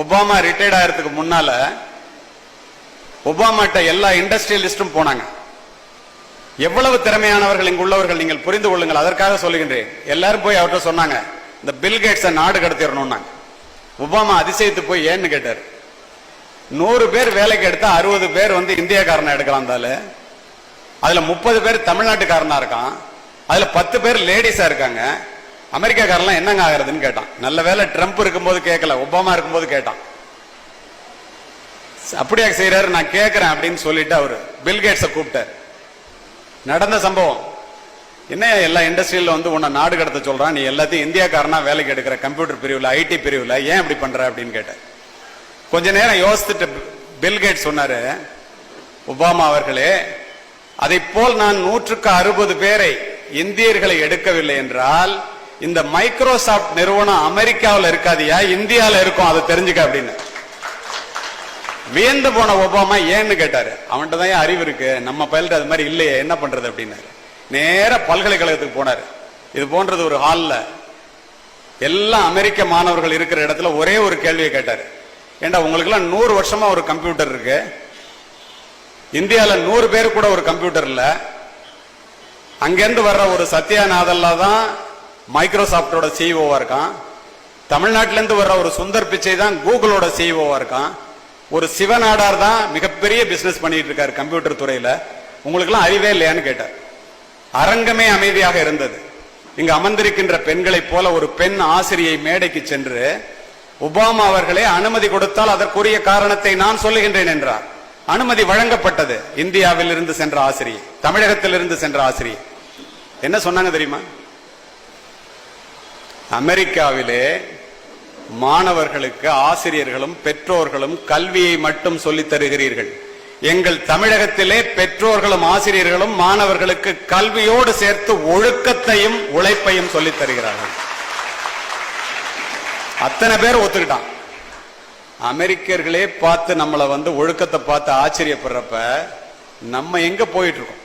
Obama retired ஆகிறதுக்கு முன்னால ஒபாமாட்ட எல்லா இண்டஸ்ட்ரியலிஸ்டும் போனாங்க. எவ்வளவு திறமையானவர்கள் இங்கு உள்ளவர்கள் நீங்கள் புரிந்து கொள்ளுங்கள். அதற்காக சொல்லுகின்றேன். எல்லாரும் போய் அவர்கிட்ட சொன்னாங்க, இந்த பில்கேட்ஸை நாடு கடத்திடணும். ஒபாமா அதிசயத்து போய் ஏன்னு கேட்டார். 100 பேர் வேலைக்கு எடுத்தா 60 பேர் இந்தியாக்காரனை எடுக்கலாம். அதுல 30 பேர் தமிழ்நாட்டுக்காரனா இருக்கான். அதுல 10 பேர் லேடிஸா இருக்காங்க. அமெரிக்காக்காரெல்லாம் என்னங்க ஆகுறதுன்னு கேட்டான். நல்ல வேலை ட்ரம்ப் இருக்கும்போது கேட்கல, ஒபாமா இருக்கும்போது கேட்டான். அப்படியா செய்யறாரு, நான் கேட்கிறேன் அப்படின்னு சொல்லிட்டு அவரு பில்கேட்ஸை கூப்பிட்டார். நடந்த சம்பவம் என்ன, எல்லா இண்டஸ்ட்ரியில உன்னை நாடு கடத்த சொல்றான், நீ எல்லாத்தையும் இந்தியாக்காரனா வேலைக்கு எடுக்கிற, கம்ப்யூட்டர் பிரிவுல ஐடி பிரிவுல, ஏன் இப்படி பண்ற அப்படின்னு கேட்ட. கொஞ்ச நேரம் யோசித்துட்டு பில்கேட்ஸ் சொன்னாரு, ஒபாமா அவர்களே, அதை போல் நான் 160 பேரை இந்தியர்களை எடுக்கவில்லை என்றால் இந்த மைக்ரோசாப்ட் நிறுவனம் அமெரிக்காவில் இருக்காதியா, இந்தியாவில் இருக்கும், அதை தெரிஞ்சுக்க அப்படின்னு. வியந்து போன ஒபாமா ஏன்னு கேட்டாரு. அவன்கிட்ட தான் அறிவு இருக்கு, நம்ம பயில்ட்டு அது மாதிரி இல்லையே, என்ன பண்றது அப்படின்னாரு. நேர பல்கலைக்கழகத்துக்கு போனாரு. இது போன்றது ஒரு ஹால்ல எல்லாம் அமெரிக்க மாணவர்கள் இருக்கிற இடத்துல ஒரே ஒரு கேள்வியை கேட்டாரு. ஏண்டா உங்களுக்கு எல்லாம் 100 வருஷமா ஒரு கம்ப்யூட்டர் இருக்கு, இந்தியால 100 பேர் கூட ஒரு கம்ப்யூட்டர் இல்ல, அங்கிருந்து வர்ற ஒரு சத்யா நாதல்லா தான் மைக்ரோசாப்டோட சிஇஓவா இருக்கான், தமிழ்நாட்டில இருந்து வர்ற ஒரு சுந்தர் பிச்சை தான் கூகுளோட சிஇஓவா இருக்கான், ஒரு சிவநாடார் தான் மிகப்பெரிய பிசினஸ் பண்ணிட்டு இருக்காரு கம்ப்யூட்டர் துறையில, உங்களுக்கு எல்லாம் அறிவே இல்லையான்னு கேட்டார். அரங்கமே அமைதியாக இருந்தது. இங்கு அமர்ந்திருக்கின்ற பெண்களைப் போல ஒரு பெண் ஆசிரியை மேடைக்கு சென்று, ஒபாமா அவர்களே அனுமதி கொடுத்தால் அதற்குரிய காரணத்தை நான் சொல்லுகின்றேன் என்றார். அனுமதி வழங்கப்பட்டது. இந்தியாவில் இருந்து சென்ற ஆசிரியை, தமிழகத்தில் இருந்து சென்ற ஆசிரியை என்ன சொன்னாங்க தெரியுமா? அமெரிக்காவிலே மாணவர்களுக்கு ஆசிரியர்களும் பெற்றோர்களும் கல்வியை மட்டும் சொல்லித் தருகிறீர்கள், எங்கள் தமிழகத்திலே பெற்றோர்களும் ஆசிரியர்களும் மாணவர்களுக்கு கல்வியோடு சேர்த்து ஒழுக்கத்தையும் உழைப்பையும் சொல்லித் தருகிறார்கள். அத்தனை பேர் ஒத்துக்கிட்டான். அமெரிக்கர்களே பார்த்து நம்மளை ஒழுக்கத்தை பார்த்து ஆச்சரியப்படுறப்ப நம்ம எங்க போயிட்டு இருக்கோம்?